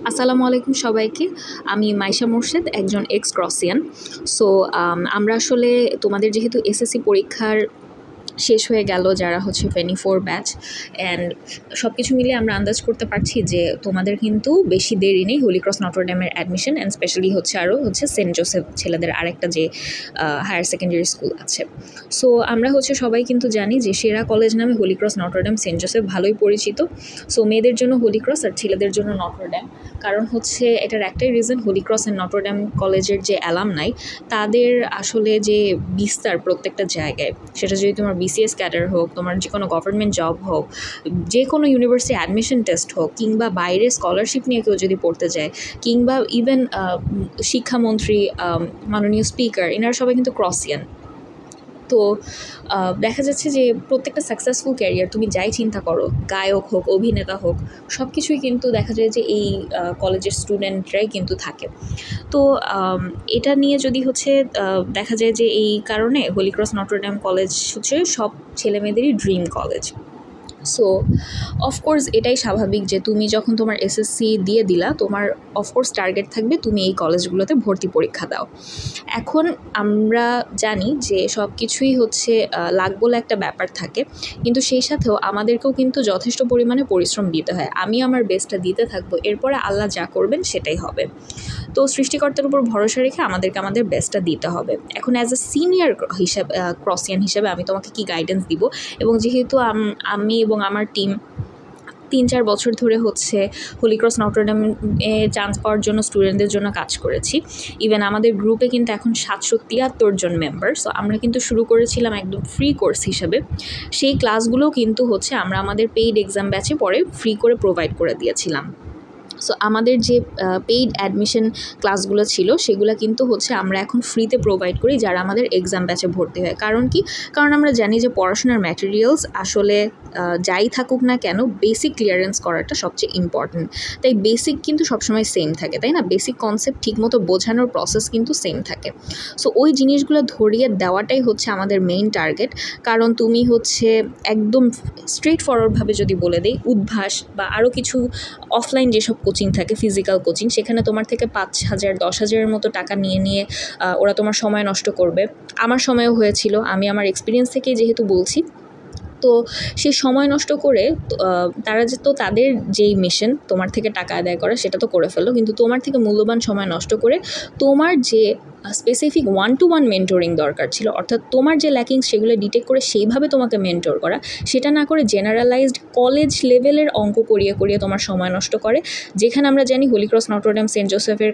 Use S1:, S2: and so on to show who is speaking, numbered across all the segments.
S1: আসসালামু আলাইকুম সবাইকে। আমি মাইশা মোর্শেদ, একজন এক্স ক্রসিয়ান। সো আমরা আসলে তোমাদের যেহেতু এসএসসি পরীক্ষার শেষ হয়ে গেল, যারা হচ্ছে 24 ব্যাচ, অ্যান্ড সব কিছু মিলিয়ে আমরা আন্দাজ করতে পারছি যে তোমাদের কিন্তু বেশি দেরি নেই হোলি ক্রস নটরডেমের অ্যাডমিশন, অ্যান্ড স্পেশালি হচ্ছে সেন্ট জোসেফ ছেলেদের আরেকটা যে হায়ার সেকেন্ডারি স্কুল আছে। সো আমরা সবাই কিন্তু জানি যে সেরা কলেজ নামে Holy Cross Notre Dame Saint Joseph ভালোই পরিচিত। সো মেয়েদের জন্য হোলি ক্রস আর ছেলেদের জন্য নটরডেম। কারণ এটার একটাই reason, Holy Cross and Notre Dame কলেজের যে অ্যালামনাই তাদের আসলে যে বিস্তার প্রত্যেকটা জায়গায়, সেটা যদি তোমার বিসিএস ক্যাডার হোক, তোমার যে কোনো গভর্নমেন্ট জব হোক, যে কোনো ইউনিভার্সিটি অ্যাডমিশন টেস্ট হোক, কিংবা বাইরে স্কলারশিপ নিয়ে কেউ যদি পড়তে যায়, কিংবা ইভেন শিক্ষামন্ত্রী, মাননীয় স্পিকার, এনারা সবাই কিন্তু ক্রসিয়ান। তো দেখা যাচ্ছে যে প্রত্যেকটা সাকসেসফুল ক্যারিয়ার তুমি যাই চিন্তা করো, গায়ক হোক, অভিনেতা হোক, সব কিছুই কিন্তু দেখা যায় যে এই কলেজের স্টুডেন্টরাই কিন্তু থাকে। তো এটা নিয়ে যদি দেখা যায় যে এই কারণে হোলি ক্রস নটরডেম কলেজ সব ছেলেমেয়েদেরই ড্রিম কলেজ। সো অফকোর্স এটাই স্বাভাবিক যে তুমি যখন তোমার এসএসসি দিয়ে দিলা, তোমার অফকোর্স টার্গেট থাকবে তুমি এই কলেজগুলোতে ভর্তি পরীক্ষা দাও। এখন আমরা জানি যে সব কিছুই লাক বলে একটা ব্যাপার থাকে, কিন্তু সেই সাথেও আমাদেরকেও কিন্তু যথেষ্ট পরিমাণে পরিশ্রম দিতে হয়। আমি আমার বেস্টটা দিতে থাকবো, এরপরে আল্লাহ যা করবেন সেটাই হবে। তো সৃষ্টিকর্তার উপর ভরসা রেখে আমাদেরকে আমাদের বেস্টটা দিতে হবে। এখন অ্যাজ এ সিনিয়র ক্রসিয়ান হিসেবে আমি তোমাকে কি গাইডেন্স দিব, এবং যেহেতু আমি এবং আমার টিম 3-4 বছর ধরে হোলি ক্রস নটরডেমে চান্স পাওয়ার জন্য স্টুডেন্টদের জন্য কাজ করেছি। ইভেন আমাদের গ্রুপে কিন্তু এখন 773 জন মেম্বার। সো আমরা কিন্তু শুরু করেছিলাম একদম ফ্রি কোর্স হিসাবে। সেই ক্লাসগুলোও কিন্তু আমরা আমাদের পেইড এক্সাম ব্যাচে পরে ফ্রি করে প্রোভাইড করে দিয়েছিলাম। সো আমাদের যে পেইড অ্যাডমিশন ক্লাসগুলো ছিল সেগুলো কিন্তু আমরা এখন ফ্রিতে প্রোভাইড করি যারা আমাদের এক্সাম ব্যাচে ভর্তি হয়। কারণ আমরা জানি যে পড়াশোনার ম্যাটেরিয়ালস আসলে যাই থাকুক না কেন, বেসিক ক্লিয়ারেন্স করাটা সবচেয়ে ইম্পর্ট্যান্ট। তাই বেসিক কিন্তু সবসময় সেম থাকে, তাই না? বেসিক কনসেপ্ট ঠিকমতো বোঝানোর প্রসেস কিন্তু সেম থাকে। সো ওই জিনিসগুলো ধরিয়ে দেওয়াটাই আমাদের মেইন টার্গেট। কারণ তুমি একদম স্ট্রেট ফরওয়ার্ডভাবে যদি বলে দেই, উদ্ভাস বা আরও কিছু অফলাইন যেসব কোচিং থাকে, ফিজিক্যাল কোচিং, সেখানে তোমার থেকে 5,000 10,000-এর মতো টাকা নিয়ে ওরা তোমার সময় নষ্ট করবে। আমার সময়ও হয়েছিল, আমি আমার এক্সপিরিয়েন্স থেকেই যেহেতু বলছি। তো সেই সময় নষ্ট করে তারা তাদের যেই মিশন তোমার থেকে টাকা আদায় করা, সেটা তো করে ফেললো, কিন্তু তোমার থেকে মূল্যবান সময় নষ্ট করে তোমার যে স্পেসিফিক 1-to-1 মেন্টরিং দরকার ছিল, অর্থাৎ তোমার যে ল্যাকিংস সেগুলো ডিটেক্ট করে সেইভাবে তোমাকে মেন্টর করা, সেটা না করে জেনারেলাইজড কলেজ লেভেলের অঙ্ক করিয়ে তোমার সময় নষ্ট করে। যেখানে আমরা জানি হোলি ক্রস নটরডেম সেন্ট জোসেফের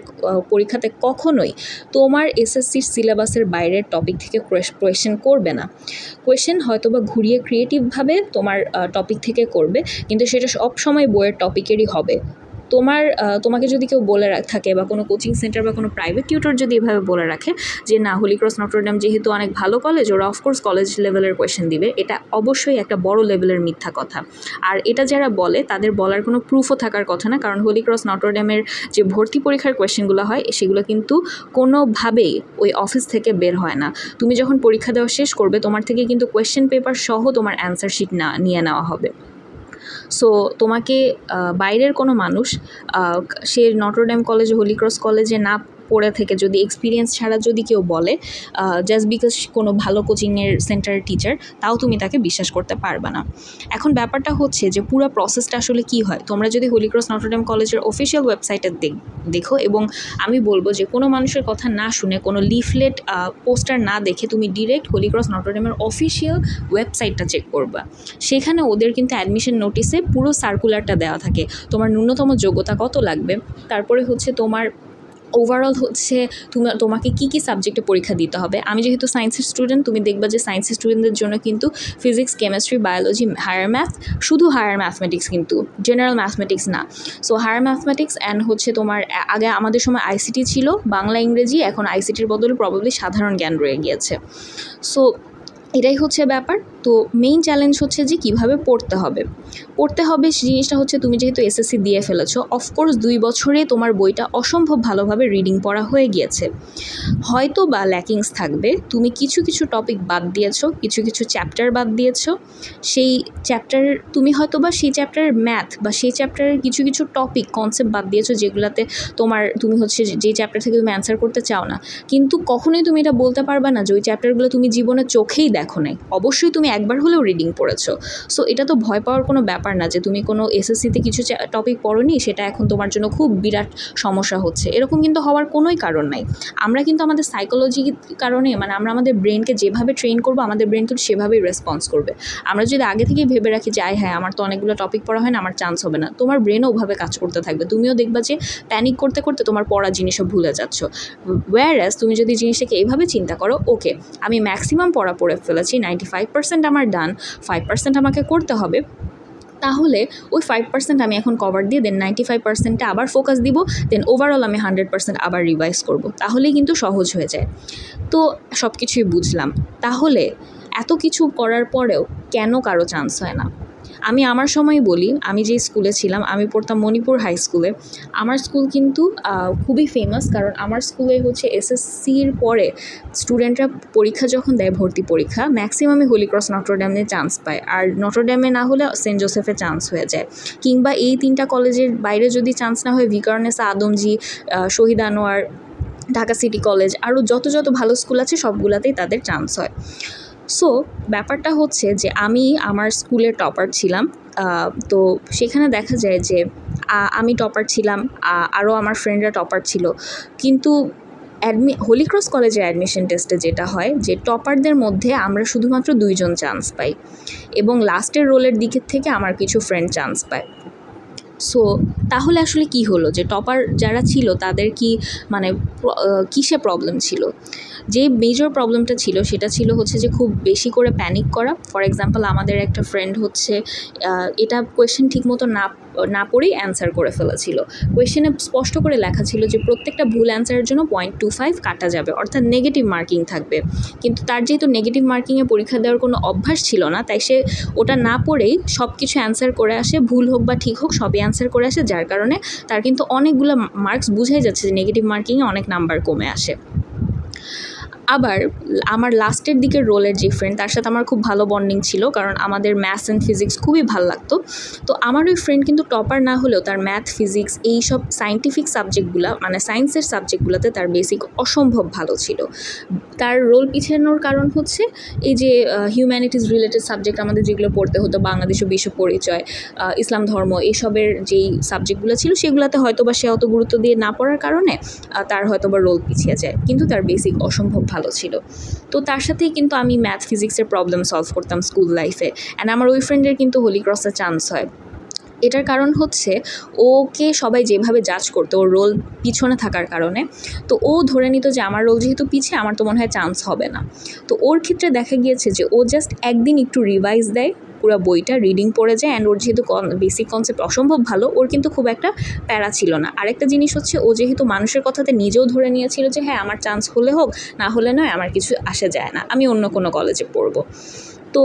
S1: পরীক্ষাতে কখনোই তোমার এসএসসির সিলেবাসের বাইরের টপিক থেকে কোয়েশ্চেন করবে না। কোয়েশ্চেন হয়তো বা ঘুরিয়ে ক্রিয়েটিভভাবে তোমার টপিক থেকে করবে, কিন্তু সেটা সব সময় বইয়ের টপিকেরই হবে। তোমাকে যদি কেউ বলে থাকে, বা কোনো কোচিং সেন্টার বা কোনো প্রাইভেট টিউটর যদি এভাবে বলে রাখে যে না, হোলি ক্রস নটরডেম যেহেতু অনেক ভালো কলেজ, ওরা অফকোর্স কলেজ লেভেলের কোয়েশ্চেন দিবে, এটা অবশ্যই একটা বড় লেভেলের মিথ্যা কথা। আর এটা যারা বলে তাদের বলার কোনো প্রুফও থাকার কথা না, কারণ হোলি ক্রস নটরডেমের যে ভর্তি পরীক্ষার কোয়েশ্চেনগুলো হয় সেগুলো কিন্তু কোনোভাবেই ওই অফিস থেকে বের হয় না। তুমি যখন পরীক্ষা দেওয়া শেষ করবে, তোমার থেকে কিন্তু কোয়েশ্চেন পেপার সহ তোমার অ্যান্সার শিট নিয়ে নেওয়া হবে। সো তোমাকে বাইরের কোনো মানুষ সে নটরডেম কলেজে, হোলি ক্রস কলেজে না পড়ে থেকে যদি এক্সপিরিয়েন্স ছাড়া যদি কেউ বলে জাস্ট বিকজ কোনো ভালো কোচিংয়ের সেন্টারের টিচার, তাও তুমি তাকে বিশ্বাস করতে পারবে না। এখন ব্যাপারটা যে পুরো প্রসেসটা আসলে কী হয়, তোমরা যদি হোলি ক্রস নটরডেম কলেজের অফিসিয়াল ওয়েবসাইটে দেখো, এবং আমি বলবো যে কোনো মানুষের কথা না শুনে, কোনো লিফলেট পোস্টার না দেখে তুমি ডিরেক্ট হোলি ক্রস নটরডেমের অফিসিয়াল ওয়েবসাইটটা চেক করবা। সেখানে ওদের কিন্তু অ্যাডমিশন নোটিসে পুরো সার্কুলারটা দেওয়া থাকে, তোমার ন্যূনতম যোগ্যতা কত লাগবে, তারপরে তোমার ওভারঅল তোমাকে কী সাবজেক্টে পরীক্ষা দিতে হবে। আমি যেহেতু সায়েন্সের স্টুডেন্ট, তুমি দেখবা যে সায়েন্সের স্টুডেন্টদের জন্য কিন্তু physics, chemistry, biology, higher math, শুধু হায়ার ম্যাথমেটিক্স, কিন্তু জেনারেল ম্যাথমেটিক্স না। সো হায়ার ম্যাথমেটিক্স অ্যান্ড তোমার আগে আমাদের সময় আইসিটি ছিল, বাংলা ইংরেজি, এখন আইসিটির বদলে প্রবাবলি সাধারণ জ্ঞান রয়ে গিয়েছে। সো এটাই ব্যাপার। তো মেইন চ্যালেঞ্জ হচ্ছে যে কীভাবে পড়তে হবে জিনিসটা হচ্ছে তুমি যেহেতু এসএসসি দিয়ে ফেলেছো, অফকোর্স 2 বছরে তোমার বইটা অসম্ভব ভালোভাবে রিডিং পড়া হয়ে গিয়েছে। হয়তো বা ল্যাকিংস থাকবে, তুমি কিছু কিছু টপিক বাদ দিয়েছো, কিছু কিছু চ্যাপ্টার বাদ দিয়েছো। সেই চ্যাপ্টার তুমি হয়তো বা সেই চ্যাপ্টারের ম্যাথ বা সেই চ্যাপ্টারের কিছু কিছু টপিক কনসেপ্ট বাদ দিয়েছো যেগুলোতে তুমি হচ্ছে যে চ্যাপ্টার থেকে তুমি অ্যান্সার করতে চাও না, কিন্তু কখনোই তুমি এটা বলতে পারবে না যে ওই চ্যাপ্টারগুলো তুমি জীবনে চোখেই দেখো নাই। অবশ্যই তুমি একবার হলেও রিডিং পড়েছো। সো এটা তো ভয় পাওয়ার কোনো ব্যাপার না যে তুমি কোনো এসএসসিতে কিছু টপিক পড়োনি, সেটা এখন তোমার জন্য খুব বিরাট সমস্যা হচ্ছে, এরকম কিন্তু হওয়ার কোনোই কারণ নাই। আমরা কিন্তু আমাদের সাইকোলজির কারণে, মানে আমরা আমাদের ব্রেনকে যেভাবে ট্রেন করবো, আমাদের ব্রেন কিন্তু সেভাবেই রেসপন্স করবে। আমরা যদি আগে থেকেই ভেবে রাখি যে হ্যাঁ আমার তো অনেকগুলো টপিক পড়া হয় না, আমার চান্স হবে না, তোমার ব্রেনও ওভাবে কাজ করতে থাকবে। তুমিও দেখবা যে প্যানিক করতে করতে তোমার পড়া জিনিসও ভুলে যাচ্ছ। ওয়্যারএজ তুমি যদি জিনিসটাকে এইভাবে চিন্তা করো, ওকে আমি ম্যাক্সিমাম পড়া পড়ে ফেলেছি, 95% আমার ডান, 5% আমাকে করতে হবে, তাহলে ওই 5% আমি এখন কভার দিয়ে দেন 95%-এ আবার ফোকাস দিব, দেন ওভারঅল আমি 100% আবার রিভাইজ করব, তাহলেই কিন্তু সহজ হয়ে যায়। তো সব কিছুই বুঝলাম, তাহলে এত কিছু করার পরেও কেন কারো চান্স হয় না? আমি আমার সময় বলি, আমি যে স্কুলে ছিলাম, আমি পড়তাম মণিপুর হাই স্কুলে। আমার স্কুল কিন্তু খুবই ফেমাস, কারণ আমার স্কুলে হচ্ছে এসএসসির পরে স্টুডেন্টরা পরীক্ষা যখন দেয়, ভর্তি পরীক্ষা, ম্যাক্সিমামই হোলি ক্রস নটরডেমে চান্স পায়, আর নটরডেমে না হলে সেন্ট জোসেফে চান্স হয়ে যায়, কিংবা এই 3টা কলেজের বাইরে যদি চান্স না হয়, ভিকারুননিসা, আদমজি, শহীদ আনোয়ার, ঢাকা সিটি কলেজ, আরও যত ভালো স্কুল আছে সবগুলাতেই তাদের চান্স হয়। সো ব্যাপারটা হচ্ছে যে আমি আমার স্কুলের টপার ছিলাম, তো সেখানে দেখা যায় যে আমি টপার ছিলাম, আরও আমার ফ্রেন্ডরা টপার ছিল, কিন্তু হোলি ক্রস কলেজের অ্যাডমিশন টেস্টে যেটা হয় যে টপারদের মধ্যে আমরা শুধুমাত্র 2 জন চান্স পাই, এবং লাস্টের রোলের দিকের থেকে আমার কিছু ফ্রেন্ড চান্স পায়। সো তাহলে আসলে কি হলো যে টপার যারা ছিল তাদের কি মানে কিসে প্রবলেম ছিল? যে মেজর প্রবলেমটা ছিল সেটা ছিল হচ্ছে যে খুব বেশি করে প্যানিক করা। ফর এক্সাম্পল, আমাদের একটা ফ্রেন্ড হচ্ছে এটা কোয়েশ্চেন ঠিকমতো না পড়েই অ্যান্সার করে ফেলেছিল। কোয়েশ্চেনে স্পষ্ট করে লেখা ছিল যে প্রত্যেকটা ভুল অ্যান্সারের জন্য 0.25 কাটা যাবে, অর্থাৎ নেগেটিভ মার্কিং থাকবে। কিন্তু তার যেহেতু নেগেটিভ মার্কিংয়ে পরীক্ষা দেওয়ার কোনো অভ্যাস ছিল না, তাই সে ওটা না পড়েই সব কিছু অ্যান্সার করে আসে, ভুল হোক বা ঠিক হোক সবই অ্যান্সার করে আসে, যার কারণে তার কিন্তু অনেকগুলো মার্কস বুঝাই যাচ্ছে যে নেগেটিভ মার্কিংয়ে অনেক নাম্বার কমে আসে। আবার আমার লাস্টের দিকের রোলের যে ফ্রেন্ড, তার সাথে আমার খুব ভালো বন্ডিং ছিল, কারণ আমাদের ম্যাথস অ্যান্ড ফিজিক্স খুবই ভালো লাগতো। তো আমার ওই ফ্রেন্ড কিন্তু টপার না হলেও তার ম্যাথ, ফিজিক্স, এই সব সায়েন্টিফিক সাবজেক্টগুলো, মানে সায়েন্সের সাবজেক্টগুলোতে তার বেসিক অসম্ভব ভালো ছিল। তার রোল পিছানোর কারণ হচ্ছে এই যে হিউম্যানিটিস রিলেটেড সাবজেক্ট আমাদের যেগুলো পড়তে হতো, বাংলাদেশ ও বিশ্ব পরিচয়, ইসলাম ধর্ম, এসবের যেই সাবজেক্টগুলো ছিল সেগুলোতে হয়তো বা সে অত গুরুত্ব দিয়ে না পড়ার কারণে তার হয়তো বা রোল পিছিয়ে যায়, কিন্তু তার বেসিক অসম্ভব ভালো ছিল। তো তার সাথেই কিন্তু আমি ম্যাথ, ফিজিক্সের প্রবলেম সলভ করতাম স্কুল লাইফে, অ্যান্ড আমার ওই ফ্রেন্ডের কিন্তু হোলি ক্রসে চান্স হয়। এটার কারণ হচ্ছে ওকে সবাই যেভাবে জাজ করতো ওর রোল পিছনে থাকার কারণে, তো ও ধরে নিত যে আমার রোল যেহেতু পিছিয়ে, আমার তো মনে হয় চান্স হবে না। তো ওর ক্ষেত্রে দেখা গিয়েছে যে ও জাস্ট একদিন একটু রিভাইজ দেয়, পুরো বইটা রিডিং পড়ে যায়, অ্যান্ড ওর যেহেতু বেসিক কনসেপ্ট অসম্ভব ভালো, ওর কিন্তু খুব একটা প্যারা ছিল না। আরেকটা জিনিস হচ্ছে, ও যেহেতু মানুষের কথাতে নিজেও ধরে নিয়েছিল যে হ্যাঁ আমার চান্স হলে হোক, না হলে নয়, আমার কিছু আসে যায় না, আমি অন্য কোনো কলেজে পড়বো। তো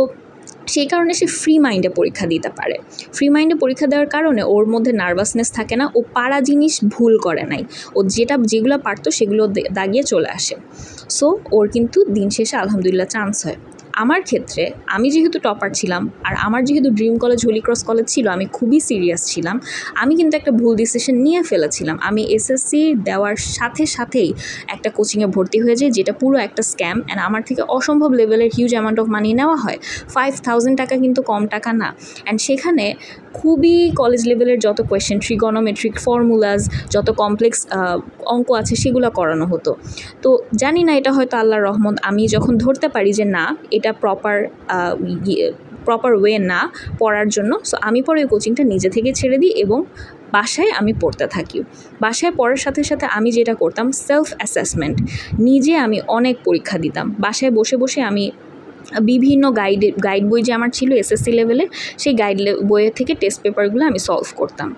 S1: সেই কারণে সে ফ্রি মাইন্ডে পরীক্ষা দিতে পারে। ফ্রি মাইন্ডে পরীক্ষা দেওয়ার কারণে ওর মধ্যে নার্ভাসনেস থাকে না, ও পারা জিনিস ভুল করে নাই, ও যেগুলো পারতো সেগুলো দাগিয়ে চলে আসে। সো ওর কিন্তু দিন শেষে আলহামদুলিল্লাহ চান্স হয়। আমার ক্ষেত্রে আমি যেহেতু টপার ছিলাম, আর আমার যেহেতু dream college Holy Cross college ছিল, আমি খুবই সিরিয়াস ছিলাম, আমি কিন্তু একটা ভুল ডিসিশন নিয়ে ফেলেছিলাম। আমি এসএসসি দেওয়ার সাথেই একটা কোচিংয়ে ভর্তি হয়ে যাই, যেটা পুরো একটা স্ক্যাম, অ্যান্ড আমার থেকে অসম্ভব লেভেলের হিউজ অ্যামাউন্ট অফ মানি নেওয়া হয়। 5,000 টাকা কিন্তু কম টাকা না, অ্যান্ড সেখানে খুবই কলেজ লেভেলের যত কোয়েশ্চেন, ট্রিগনোমেট্রিক ফর্মুলাস, যত কমপ্লেক্স অঙ্ক আছে সেগুলো করানো হতো। তো জানি না, এটা হয়তো আল্লাহর রহমত, আমি যখন ধরতে পারি যে না এটা প্রপার ওয়ে না পড়ার জন্য, সো আমি পরে ওই কোচিংটা নিজে থেকে ছেড়ে দিই, এবং বাসায় আমি পড়তে থাকি। বাসায় পড়ার সাথে সাথে আমি যেটা করতাম, সেলফ অ্যাসেসমেন্ট, নিজে আমি অনেক পরীক্ষা দিতাম। বাসায় বসে বসে আমি বিভিন্ন গাইড বই যে আমার ছিল এসএসসি লেভেলে, সেই গাইড বইয়ের থেকে টেস্ট পেপারগুলো আমি সলভ করতাম।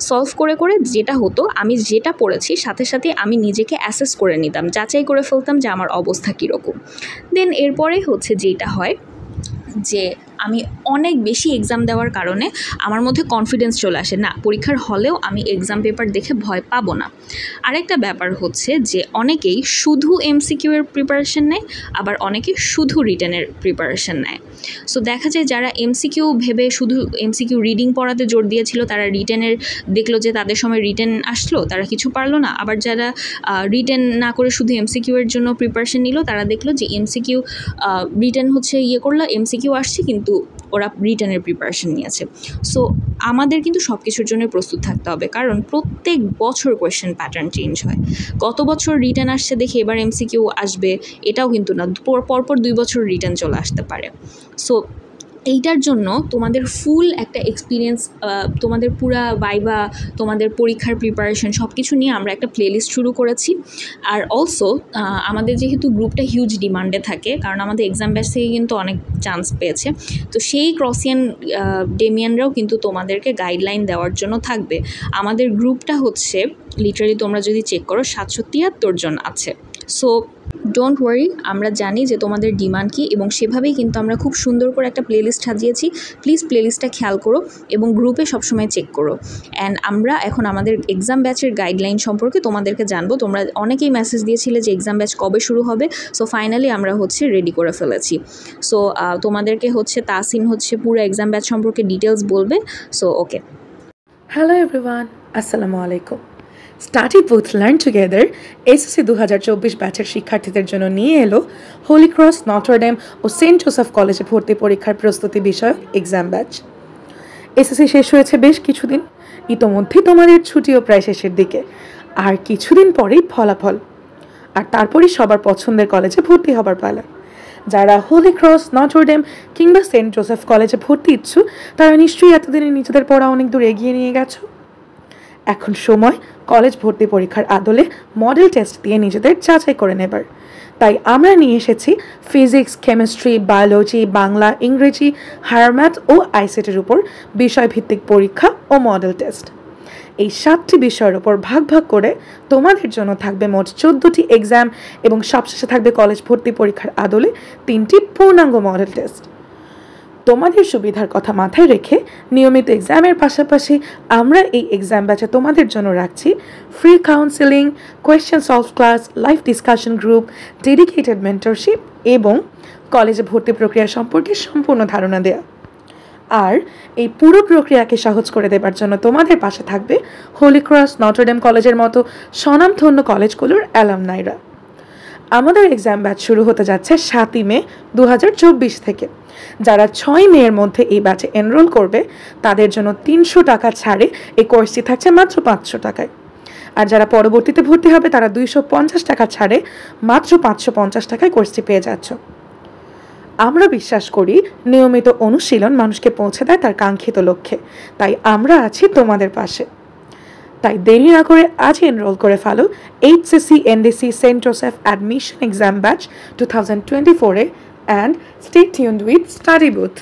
S1: সলভ করে যেটা হতো, আমি যেটা পড়েছি সাথে সাথে আমি নিজেকে অ্যাসেস করে নিতাম, যাচাই করে ফেলতাম যে আমার অবস্থা কীরকম। দেন এরপরে হচ্ছে যেটা হয়, যে আমি অনেক বেশি এক্সাম দেওয়ার কারণে আমার মধ্যে কনফিডেন্স চলে আসে, না পরীক্ষার হলেও আমি এক্সাম পেপার দেখে ভয় পাবো না। আরেকটা ব্যাপার হচ্ছে যে অনেকেই শুধু এমসিকিউ এর প্রিপারেশন নেয়, আবার অনেকে শুধু রিটেনের প্রিপারেশন নেয়। সো দেখা যায় যারা এমসিকিউ ভেবে শুধু এমসিকিউ রিডিং পড়াতে জোর দিয়েছিল, তারা রিটেনের দেখলো যে তাদের সময় রিটেন আসলো, তারা কিছু পারলো না। আবার যারা রিটেন না করে শুধু এমসিকিউ এর জন্য প্রিপারেশন নিল, তারা দেখলো যে এমসিকিউ রিটেন হচ্ছে করলো, এমসিকিউ আসছে কিন্তু ওরা রিটেনের প্রিপারেশন নিয়েছে। সো আমাদের কিন্তু সব কিছুর জন্য প্রস্তুত থাকতে হবে, কারণ প্রত্যেক বছর কোয়েশ্চেন প্যাটার্ন চেঞ্জ হয়। গত বছর রিটেন আসছে দেখে এবার এমসিকিউ আসবে এটাও কিন্তু না, পরপর 2 বছর রিটেন চলে আসতে পারে। সো এইটার জন্য তোমাদের ফুল একটা এক্সপিরিয়েন্স, তোমাদের পুরা ভাইবা, তোমাদের পরীক্ষার প্রিপারেশন সব কিছু নিয়ে আমরা একটা প্লেলিস্ট শুরু করেছি। আর অলসো আমাদের যেহেতু গ্রুপটা হিউজ ডিমান্ডে থাকে, কারণ আমাদের এক্সাম ব্যাচ থেকে কিন্তু অনেক চান্স পেয়েছে, তো সেই ক্রসিয়ান ডেমিয়ানরাও কিন্তু তোমাদেরকে গাইডলাইন দেওয়ার জন্য থাকবে। আমাদের গ্রুপটা হচ্ছে লিটারালি তোমরা যদি চেক করো 773 জন আছে। সো ডোন্ট ওয়ারি, আমরা জানি যে তোমাদের ডিমান্ড কী, এবং সেভাবেই কিন্তু আমরা খুব সুন্দর করে একটা প্লেলিস্ট সাজিয়েছি। প্লিজ প্লেলিস্টটা খেয়াল করো এবং গ্রুপে সবসময় চেক করো। অ্যান্ড আমরা এখন আমাদের এক্সাম ব্যাচের গাইডলাইন সম্পর্কে তোমাদেরকে জানবো। তোমরা অনেকেই মেসেজ দিয়েছিলে যে এক্সাম ব্যাচ কবে শুরু হবে। সো ফাইনালি আমরা হচ্ছে রেডি করে ফেলেছি। সো তোমাদেরকে হচ্ছে তাসিন হচ্ছে পুরো এক্সাম ব্যাচ সম্পর্কে ডিটেলস বলবে। সো ওকে,
S2: হ্যালো এভরিওয়ান, আসসালামু আলাইকুম। Study booth learn together SSC 2024 ব্যাচের শিক্ষার্থীদের জন্য নিয়ে এলো হোলি ক্রস, নটরডেম ও সেন্ট জোসেফ কলেজে ভর্তি পরীক্ষার প্রস্তুতি বিষয়ক এক্সাম ব্যাচ। এসএসসি শেষ হয়েছে বেশ কিছুদিন, ইতোমধ্যেই তোমাদের ছুটিও প্রায় শেষের দিকে, আর কিছুদিন পরেই ফলাফল, আর তারপরই সবার পছন্দের কলেজে ভর্তি হবার পালা। যারা হোলি ক্রস, নটরডেম কিংবা সেন্ট জোসেফ কলেজে ভর্তি ইচ্ছুক, তারা নিশ্চয়ই এতদিনে নিজেদের পড়া অনেক দূর এগিয়ে নিয়ে গেছো। এখন সময় কলেজ ভর্তি পরীক্ষার আদলে মডেল টেস্ট দিয়ে নিজেদের যাচাই করে নেবার। তাই আমরা নিয়ে এসেছি ফিজিক্স, কেমিস্ট্রি, বায়োলজি, বাংলা, ইংরেজি, হায়ার ম্যাথ ও আইসিটির উপর বিষয়ভিত্তিক পরীক্ষা ও মডেল টেস্ট। এই 7টি বিষয়ের ওপর ভাগ ভাগ করে তোমাদের জন্য থাকবে মোট 14টি এক্সাম, এবং সবশেষে থাকবে কলেজ ভর্তি পরীক্ষার আদলে 3টি পূর্ণাঙ্গ মডেল টেস্ট। তোমাদের সুবিধার কথা মাথায় রেখে নিয়মিত এক্সামের পাশাপাশি আমরা এই এক্সাম ব্যাচে তোমাদের জন্য রাখছি free counselling, question solve class, live discussion group, dedicated mentorship এবং কলেজে ভর্তি প্রক্রিয়া সম্পর্কে সম্পূর্ণ ধারণা দেওয়া। আর এই পুরো প্রক্রিয়াকে সহজ করে দেবার জন্য তোমাদের পাশে থাকবে হোলি ক্রস, নটরডেম কলেজের মতো স্বনামধন্য কলেজগুলোর অ্যালামনাইরা। আমাদের এক্সাম ব্যাচ শুরু হতে যাচ্ছে 7ই মে 2024 থেকে। যারা 6 মের মধ্যে এই ব্যাচে এনরোল করবে তাদের জন্য 300 টাকা ছাড়ে এই কোর্সটি থাকছে মাত্র 500 টাকায়। আর যারা পরবর্তীতে ভর্তি হবে তারা 250 টাকা ছাড়ে মাত্র 550 টাকায় কোর্সটি পেয়ে যাচ্ছ। আমরা বিশ্বাস করি নিয়মিত অনুশীলন মানুষকে পৌঁছে দেয় তার কাঙ্ক্ষিত লক্ষ্যে, তাই আমরা আছি তোমাদের পাশে। তাই দেরি না করে আজ এনরোল করে ফেলো HSC NDC Saint Joseph admission exam batch 2024-এ, and stay tuned with Study Booth.